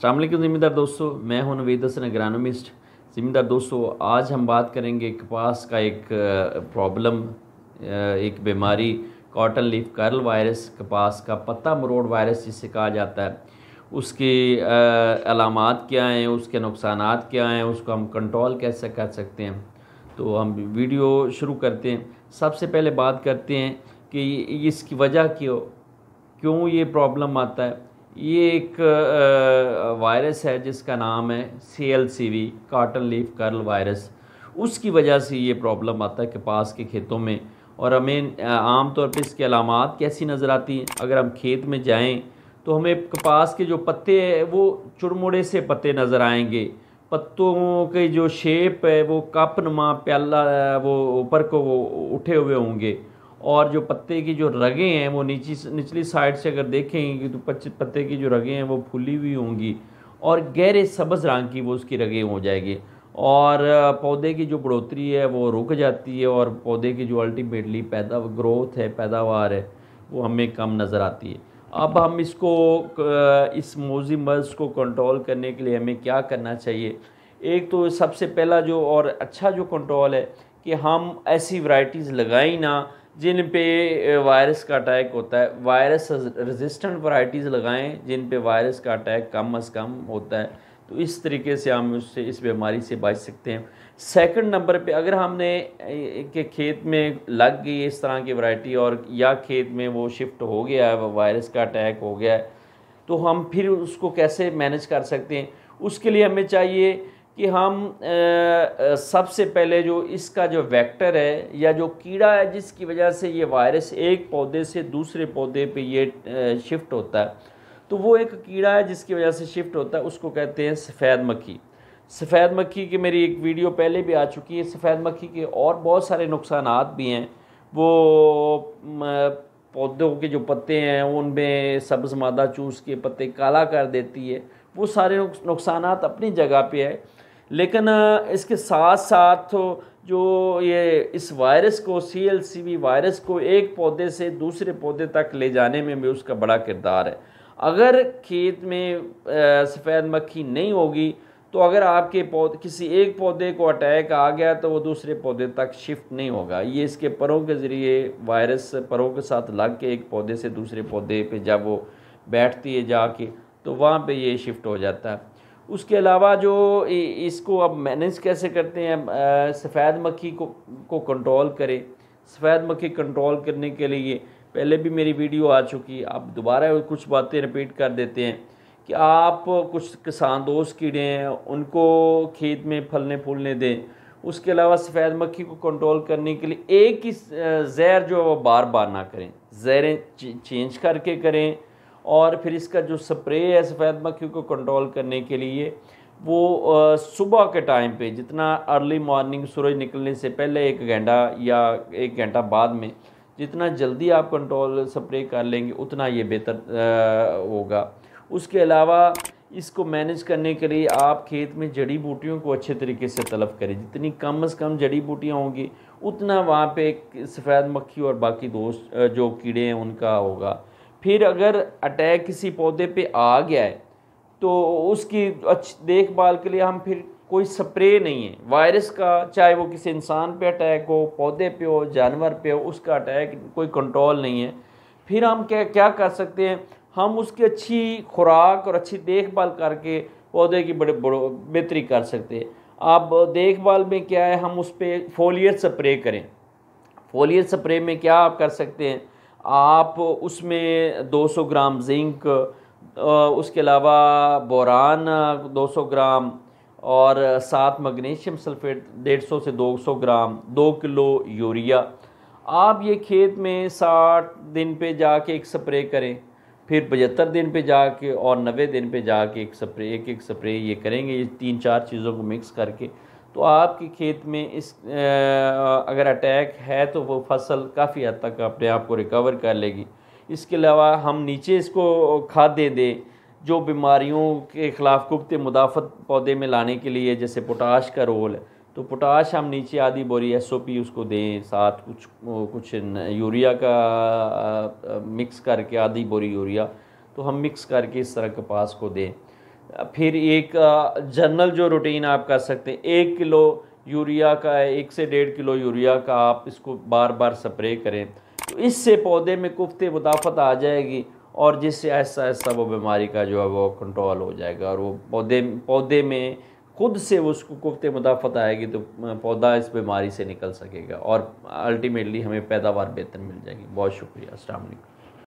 अस्सलाम वालेकुम ज़मींदार दोस्तों, मैं हूं नवीद हसन एग्रोनॉमिस्ट। ज़मींदार दोस्तों, आज हम बात करेंगे कपास का एक प्रॉब्लम, एक बीमारी, कॉटन लीफ कर्ल वायरस, कपास का पत्ता मरोड़ वायरस जिसे कहा जाता है। उसकी अलामात क्या हैं, उसके नुकसानात क्या हैं, उसको हम कंट्रोल कैसे कर सकते हैं। तो हम वीडियो शुरू करते हैं। सबसे पहले बात करते हैं कि इसकी वजह क्यों ये प्रॉब्लम आता है। ये एक वायरस है जिसका नाम है CLCV, cotton leaf curl virus. उसकी वजह से ये प्रॉब्लम आता है कपास के खेतों में। और हमें आम तौर पे इसकी अलामात कैसी नज़र आती हैं। अगर हम खेत में जाएं तो हमें कपास के जो पत्ते हैं वो चुड़मुड़े से पत्ते नज़र आएंगे। पत्तों के जो शेप है वो कपनुमा प्याला, वो ऊपर को वो उठे हुए होंगे। और जो पत्ते की जो रगें हैं वो निचली साइड से अगर देखेंगे तो पत्ते की जो रगें हैं वो फूली हुई होंगी और गहरे सब्ज़ रंग की वो उसकी रगें हो जाएगी। और पौधे की जो बढ़ोतरी है वो रुक जाती है और पौधे की जो अल्टीमेटली ग्रोथ है, पैदावार है, वो हमें कम नज़र आती है। अब हम इस मौजी मर्ज़ को कंट्रोल करने के लिए हमें क्या करना चाहिए। एक तो सबसे पहला जो और अच्छा जो कंट्रोल है कि हम ऐसी वैरायटीज़ लगाएं ना जिन पे वायरस का अटैक होता है। वायरस रेजिस्टेंट वैरायटीज़ लगाएं जिन पे वायरस का अटैक कम अज़ कम होता है। तो इस तरीके से हम उससे इस बीमारी से बच सकते हैं। सेकंड नंबर पे, अगर हमने के खेत में लग गई इस तरह की वैरायटी और या खेत में वो शिफ्ट हो गया है, वायरस का अटैक हो गया है, तो हम फिर उसको कैसे मैनेज कर सकते हैं। उसके लिए हमें चाहिए कि हम सबसे पहले जो इसका जो वेक्टर है या जो कीड़ा है जिसकी वजह से ये वायरस एक पौधे से दूसरे पौधे पे ये शिफ्ट होता है, तो वो एक कीड़ा है जिसकी वजह से शिफ्ट होता है, उसको कहते हैं सफ़ेद मक्खी। सफ़ेद मक्खी की मेरी एक वीडियो पहले भी आ चुकी है। सफ़ेद मक्खी के और बहुत सारे नुकसानात भी हैं। वो पौधों के जो पत्ते हैं उनमें सब्ज़ मादा चूस के पत्ते काला कर देती है। वो सारे नुकसानात अपनी जगह पे है। लेकिन इसके साथ साथ जो ये इस वायरस को CLCV वायरस को एक पौधे से दूसरे पौधे तक ले जाने में भी उसका बड़ा किरदार है। अगर खेत में सफ़ेद मक्खी नहीं होगी तो अगर आपके किसी एक पौधे को अटैक आ गया तो वो दूसरे पौधे तक शिफ्ट नहीं होगा। ये इसके परों के ज़रिए वायरस परों के साथ लग के एक पौधे से दूसरे पौधे पे जब वो बैठती है जाके तो वहाँ पे ये शिफ्ट हो जाता है। उसके अलावा जो इसको अब मैनेज कैसे करते हैं, सफ़ेद मक्खी को कंट्रोल करें। सफ़ेद मक्खी कंट्रोल करने के लिए पहले भी मेरी वीडियो आ चुकी, आप दोबारा कुछ बातें रिपीट कर देते हैं कि आप कुछ किसान दोस्त कीड़े हैं उनको खेत में फलने फूलने दें। उसके अलावा सफ़ेद मक्खी को कंट्रोल करने के लिए एक ही जहर जो है वो बार बार ना करें, जहरें चेंज करके करें। और फिर इसका जो स्प्रे है सफ़ेद मक्खी को कंट्रोल करने के लिए वो सुबह के टाइम पे, जितना अर्ली मॉर्निंग सूरज निकलने से पहले 1 घंटा या 1 घंटा बाद में जितना जल्दी आप कंट्रोल स्प्रे कर लेंगे उतना ये बेहतर होगा। उसके अलावा इसको मैनेज करने के लिए आप खेत में जड़ी बूटियों को अच्छे तरीके से तलब करें। जितनी कम से कम जड़ी बूटियाँ होंगी उतना वहाँ पे सफ़ेद मक्खी और बाकी दोस्त जो कीड़े हैं उनका होगा। फिर अगर अटैक किसी पौधे पे आ गया है तो उसकी अच्छी देखभाल के लिए हम फिर कोई स्प्रे नहीं है वायरस का, चाहे वो किसी इंसान पे अटैक हो, पौधे पे हो, जानवर पे हो, उसका अटैक कोई कंट्रोल नहीं है। फिर हम क्या क्या कर सकते हैं, हम उसकी अच्छी खुराक और अच्छी देखभाल करके पौधे की बड़े बेहतरी कर सकते हैं। अब देखभाल में क्या है, हम उस पर फोलियर स्प्रे करें। फोलियर स्प्रे में क्या आप कर सकते हैं, आप उसमें 200 ग्राम जिंक, उसके अलावा बोरान 200 ग्राम और साथ मैग्नीशियम सल्फेट 150 से 200 ग्राम, 2 किलो यूरिया, आप ये खेत में 60 दिन पे जाके एक स्प्रे करें। फिर 75 दिन पे जाके और 90 दिन पे जाके एक स्प्रे ये करेंगे। ये 3-4 चीज़ों को मिक्स करके तो आपके खेत में अगर अटैक है तो वो फसल काफ़ी हद तक अपने आप को रिकवर कर लेगी। इसके अलावा हम नीचे इसको खादें दें जो बीमारियों के ख़िलाफ़ कुव्वत मुदाफ़त पौधे में लाने के लिए, जैसे पोटाश का रोल है, तो पोटाश हम नीचे आधी बोरी SOP उसको दें, साथ कुछ यूरिया का मिक्स करके आधी बोरी यूरिया तो हम मिक्स करके इस तरह कपास को दें। फिर एक जनरल जो रूटीन आप कर सकते हैं, 1 किलो यूरिया का है, 1 से 1.5 किलो यूरिया का आप इसको बार बार स्प्रे करें, तो इससे पौधे में कुफ्ते मुदाफ़त आ जाएगी और जिससे ऐसा ऐसा वो बीमारी का जो है वो कंट्रोल हो जाएगा, और वो पौधे पौधे में खुद से उसको कुफ्ते मुदाफ़त आएगी तो पौधा इस बीमारी से निकल सकेगा और अल्टीमेटली हमें पैदावार बेहतर मिल जाएगी। बहुत शुक्रिया। अस्सलाम वालेकुम।